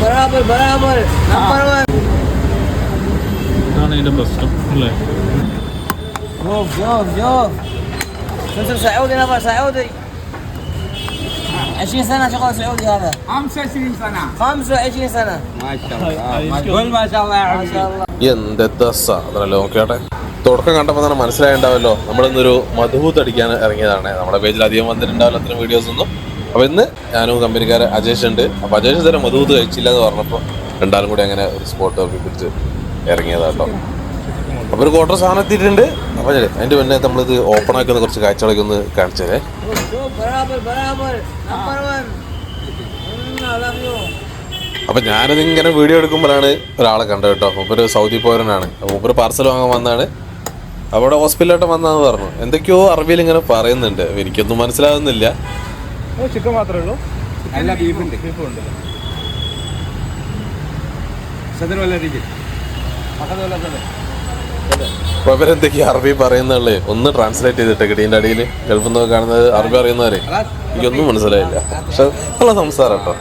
बराबर बराबर नंबर 1 ഇതാണ് ഇതിന്റെ പ്രശ്നം അല്ലേ? شوف شوف شوف مسلسل سعودي نفر سعودي 20 سنة شغل سعودي هذا 25 سنة 25 سنة ما شاء الله قول ما شاء الله يا ما شاء عمي الله എന്തെത്താ സാധനമല്ലോ നോക്കിയാട്ടെ. തുടക്കം കണ്ടപ്പോൾ തന്നെ മനസ്സിലായിണ്ടാവല്ലോ നമ്മളിന്നൊരു മധുഹൂത്ത് അടിക്കാൻ ഇറങ്ങിയതാണ്. നമ്മുടെ പേജിൽ അധികം വന്നിട്ടുണ്ടാവില്ല അത്തരം വീഡിയോസ് ഒന്നും. അപ്പോൾ ഇന്ന് ഞാനും കമ്പനിക്കാരൻ അജേഷ് ഉണ്ട്. അപ്പോൾ അജേഷ് തരം മധുഹൂത്ത് കഴിച്ചില്ല എന്ന് പറഞ്ഞപ്പോൾ രണ്ടാളും കൂടി അങ്ങനെ ഒരു സ്പോട്ട് നോക്കി പിടിച്ച് ഇറങ്ങിയതാട്ടോ. അപ്പോൾ ഒരു ക്വാർട്ടർ സാധനം എത്തിയിട്ടുണ്ട്. അപ്പോൾ അതിൻ്റെ മുന്നേ നമ്മളിത് ഓപ്പൺ ആക്കുന്ന കുറച്ച് കാഴ്ചകളൊക്കെ ഒന്ന് കാണിച്ചതേ. شوف برابر برابر نمبر 1 I love you അപ്പോൾ ഞാനിതിങ്ങനെ വീഡിയോ എടുക്കുമ്പോഴാണ് ഒരാളെ കണ്ടത് കേട്ടോ. മൂപ്പര് സൗദി പൗരനാണ്. മൂപ്പര് പാർസൽ വാങ്ങാൻ വന്നതാണ്. അവിടെ ഹോസ്പിറ്റലിലോട്ട് വന്നതെന്ന് പറഞ്ഞു. എന്തൊക്കെയോ അറബിയിൽ ഇങ്ങനെ പറയുന്നുണ്ട്, എനിക്കൊന്നും മനസ്സിലാകുന്നില്ല. ചിക്കൻ മാത്രമേ ഉള്ളൂ? അല്ല ബീഫുണ്ട് ബീഫുണ്ട്. സദർ വല്ല രീതി അപ്പോൾ ഇവരെന്തൊക്കെയോ അറബി പറയുന്നുള്ളേ ഒന്ന് ട്രാൻസ്ലേറ്റ് ചെയ്തിട്ട് കിടീൻ്റെ അടിയിൽ ഗൾഫിൽ നിന്നൊക്കെ കാണുന്നത് അറബി അറിയുന്നവരെ എനിക്കൊന്നും മനസ്സിലായില്ല. പക്ഷെ നല്ല സംസാരം കേട്ടോ.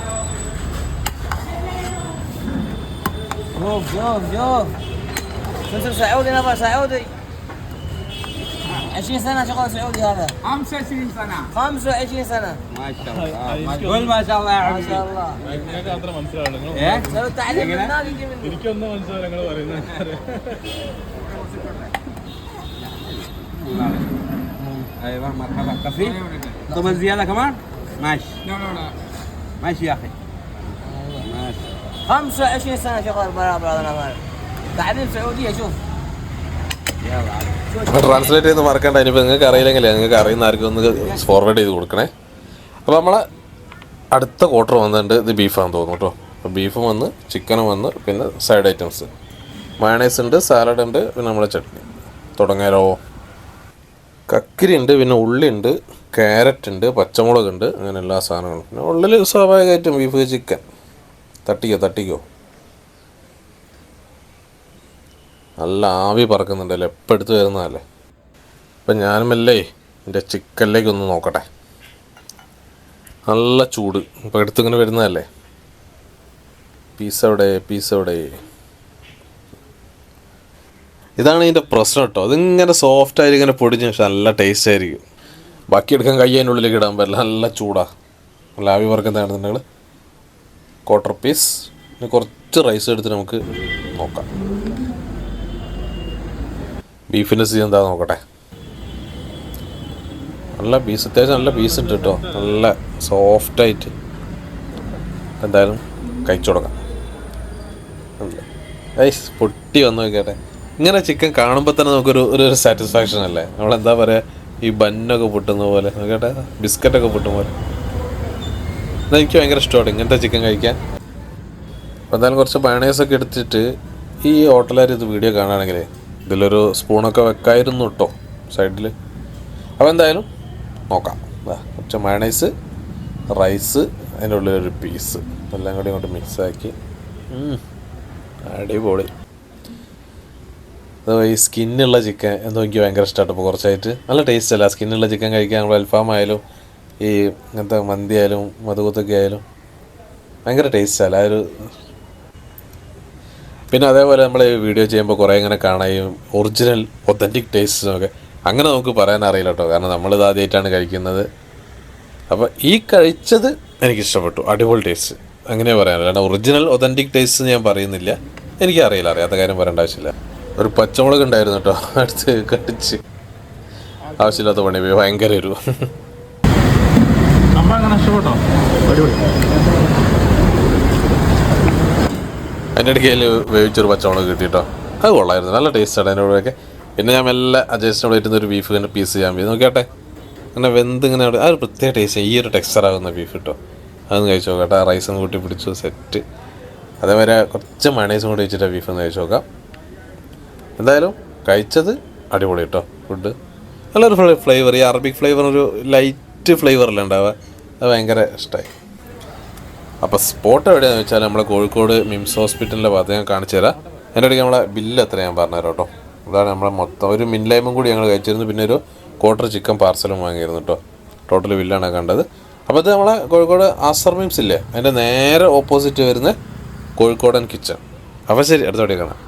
شوف شوف شوف مسلسل سعودي نفر سعودي 20 سنة شغل سعودي هذا 25 سنة 25 سنة ما شاء الله قول ما شاء الله يا ما عمي شاء الله നിങ്ങൾക്ക് അത്ര മനസ്സിലാവില്ല. ايه لو تعلم من هناك يجي مني എനിക്കൊന്നും മനസ്സിലാവില്ല നിങ്ങൾ പറയുന്നത്. ايوه مرحبا كافي طب زيادة كمان ماشي ماشي يا اخي ماشي 25 سنة شغل برابر هذا نفر تعليم سعودية شوف يلا عادي ട്രാൻസ്ലേറ്റ് ചെയ്ത് മറക്കണ്ട. ഇനിയിപ്പോൾ നിങ്ങൾക്ക് അറിയില്ലെങ്കിൽ നിങ്ങൾക്ക് അറിയുന്ന ആർക്കും ഒന്ന് ഫോർവേഡ് ചെയ്ത് കൊടുക്കണേ. അപ്പോൾ നമ്മളെ അടുത്ത ക്വാർട്ടർ വന്നിട്ടുണ്ട്. ഇത് ബീഫാണെന്ന് തോന്നുന്നു കേട്ടോ. അപ്പോൾ ബീഫും വന്ന്, ചിക്കനും വന്ന്, പിന്നെ സൈഡ് ഐറ്റംസ് മയണൈസ് ഉണ്ട്, സാലഡ് ഉണ്ട്, പിന്നെ നമ്മുടെ ചട്നി തുടങ്ങിയാലോ. കക്കിരി ഉണ്ട്, പിന്നെ ഉള്ളി ഉണ്ട്, ക്യാരറ്റ് ഉണ്ട്, പച്ചമുളക് ഉണ്ട്, അങ്ങനെ എല്ലാ സാധനങ്ങളും. പിന്നെ ഉള്ളിൽ സ്വാഭാവികമായിട്ടും ബീഫ് ചിക്കൻ. തട്ടിക്കോ നല്ല ആവി പറക്കുന്നുണ്ടല്ലോ, എപ്പോൾ എടുത്ത് വരുന്നതല്ലേ. അപ്പം ഞാനുമല്ലേ എൻ്റെ ചിക്കനിലേക്ക് ഒന്ന് നോക്കട്ടെ. നല്ല ചൂട് ഇപ്പോൾ എടുത്തിങ്ങനെ വരുന്നതല്ലേ. പീസ് എവിടെ ഇതാണ് ഇതിൻ്റെ പ്രശ്നം കേട്ടോ. അതിങ്ങനെ സോഫ്റ്റായിട്ട് ഇങ്ങനെ പൊടിഞ്ഞ് പക്ഷെ നല്ല ടേസ്റ്റ് ആയിരിക്കും. ബാക്കി എടുക്കാൻ കൈ അതിൻ്റെ ഉള്ളിലേക്ക് ഇടാൻ പറ്റില്ല, നല്ല ചൂടാണ്. നല്ല ആവി പറക്കുന്നതാണെന്നുണ്ടെങ്കിൽ ക്വാർട്ടർ പീസ്. പിന്നെ കുറച്ച് റൈസ് എടുത്ത് നമുക്ക് നോക്കാം. ബീഫിൻ്റെ സീൻ എന്താ നോക്കട്ടെ. നല്ല പീസ്, അത്യാവശ്യം നല്ല പീസ് ഉണ്ട് കേട്ടോ, നല്ല സോഫ്റ്റായിട്ട്. എന്തായാലും കഴിച്ചു തുടങ്ങാം. പൊട്ടി വന്നു നോക്കട്ടെ. ഇങ്ങനെ ചിക്കൻ കാണുമ്പോൾ തന്നെ നമുക്കൊരു സാറ്റിസ്ഫാക്ഷൻ അല്ലേ. നമ്മളെന്താ പറയുക, ഈ ബന്നൊക്കെ പൊട്ടുന്ന പോലെ നോക്കട്ടെ, ബിസ്ക്കറ്റൊക്കെ പൊട്ടുന്ന പോലെ. അതെനിക്ക് ഭയങ്കര ഇഷ്ടമാണ് ഇങ്ങനത്തെ ചിക്കൻ കഴിക്കാൻ. അപ്പോൾ എന്തായാലും കുറച്ച് മയണൈസൊക്കെ എടുത്തിട്ട് ഈ ഹോട്ടലുകാർ ഇത് വീഡിയോ കാണുകയാണെങ്കിൽ ഇതിലൊരു സ്പൂണൊക്കെ വെക്കായിരുന്നു കേട്ടോ സൈഡിൽ. അപ്പോൾ എന്തായാലും നോക്കാം. കുറച്ച് മയണൈസ്, റൈസ്, അതിൻ്റെ ഉള്ളിലൊരു പീസ് എല്ലാം കൂടി ഇങ്ങോട്ട് മിക്സാക്കി അടിപൊളി. ഈ സ്കിന്നുള്ള ചിക്കൻ എന്തോ എനിക്ക് ഭയങ്കര ഇഷ്ടമായിട്ട്. ഇപ്പോൾ കുറച്ചായിട്ട് നല്ല ടേസ്റ്റ് അല്ല സ്കിന്നുള്ള ചിക്കൻ കഴിക്കാൻ. നമ്മൾ അൽഫാം ആയാലും ഈ ഇങ്ങനത്തെ മന്തി ആയാലും മധുകൂത്തൊക്കെ ആയാലും ഭയങ്കര ടേസ്റ്റല്ല ആ ഒരു. പിന്നെ അതേപോലെ നമ്മൾ വീഡിയോ ചെയ്യുമ്പോൾ കുറേ ഇങ്ങനെ കാണാം ഒറിജിനൽ ഒത്തൻറ്റിക് ടേസ്റ്റൊക്കെ. അങ്ങനെ നമുക്ക് പറയാൻ അറിയില്ല കേട്ടോ, കാരണം നമ്മളിത് ആദ്യമായിട്ടാണ് കഴിക്കുന്നത്. അപ്പോൾ ഈ കഴിച്ചത് എനിക്കിഷ്ടപ്പെട്ടു, അടിപൊളി ടേസ്റ്റ് അങ്ങനെ പറയാനില്ല. കാരണം ഒറിജിനൽ ഒത്തൻറ്റിക് ടേസ്റ്റ് ഞാൻ പറയുന്നില്ല, എനിക്കറിയില്ല, അറിയാത്ത കാര്യം പറയേണ്ട ആവശ്യമില്ല. ഒരു പച്ചമുളക് ഉണ്ടായിരുന്നു കേട്ടോ, അടുത്ത് കടിച്ച് ആവശ്യമില്ലാത്ത പണി പോയി. ഭയങ്കര ഒരു അങ്ങനെ ഇഷ്ടപ്പെട്ടോ? അടിപൊളി. അതിൻ്റെ ഇടയ്ക്കയിൽ വേവിച്ചൊരു പച്ചമുളക് കിട്ടിയിട്ടോ, അത് കൊള്ളായിരുന്നു, നല്ല ടേസ്റ്റാണ് അതിൻ്റെ കൂടെയൊക്കെ. പിന്നെ ഞാൻ മെല്ലെ അജേഷിനോട് പറ്റുന്ന ഒരു ബീഫ് ഇങ്ങനെ പീസ് ചെയ്യാൻ പോയി നോക്കട്ടെ. അങ്ങനെ വെന്ത് ഇങ്ങനെ ആ ഒരു പ്രത്യേക ടേസ്റ്റ്, ഈ ഒരു ടെക്സ്ചറാകുന്ന ബീഫ് കിട്ടോ, അതൊന്ന് കഴിച്ച് നോക്കട്ടെ. റൈസൊന്ന് കൂട്ടി പിടിച്ചു സെറ്റ്. അതേപോലെ കുറച്ച് മയണൈസും കൂടി വെച്ചിട്ട് ബീഫ് ഒന്ന് കഴിച്ച് നോക്കാം. എന്തായാലും കഴിച്ചത് അടിപൊളി കേട്ടോ. ഫുഡ് നല്ലൊരു ഫ്ലേവർ, ഈ അറബിക് ഫ്ലേവർ, ഒരു ലൈറ്റ് ഫ്ലേവറല്ല ഉണ്ടാവുക, അത് ഭയങ്കര ഇഷ്ടമായി. അപ്പോൾ സ്പോട്ട് എവിടെയാണെന്ന് വെച്ചാൽ നമ്മളെ കോഴിക്കോട് മിംസ് ഹോസ്പിറ്റലിൻ്റെ ഭാഗത്ത് ഞാൻ കാണിച്ചു തരാം. അതിൻ്റെ ഇടയ്ക്ക് നമ്മളെ ബില്ല് എത്ര ഞാൻ പറഞ്ഞുതരാം കേട്ടോ. അതാണ് നമ്മളെ മൊത്തം ഒരു മിൻലൈമും കൂടി ഞങ്ങൾ കഴിച്ചിരുന്നു, പിന്നെ ഒരു ക്വാർട്ടർ ചിക്കൻ പാർസലും വാങ്ങിയിരുന്നു കേട്ടോ. ടോട്ടൽ ബില്ലാണ് കണ്ടത്. അപ്പോൾ ഇത് നമ്മളെ കോഴിക്കോട് ആസ്റ്റർ മീംസ് ഇല്ലേ, അതിൻ്റെ നേരെ ഓപ്പോസിറ്റ് വരുന്ന കോഴിക്കോടൻ കിച്ചൺ. അപ്പോൾ ശരി, അടുത്ത വീഡിയോ കാണാം.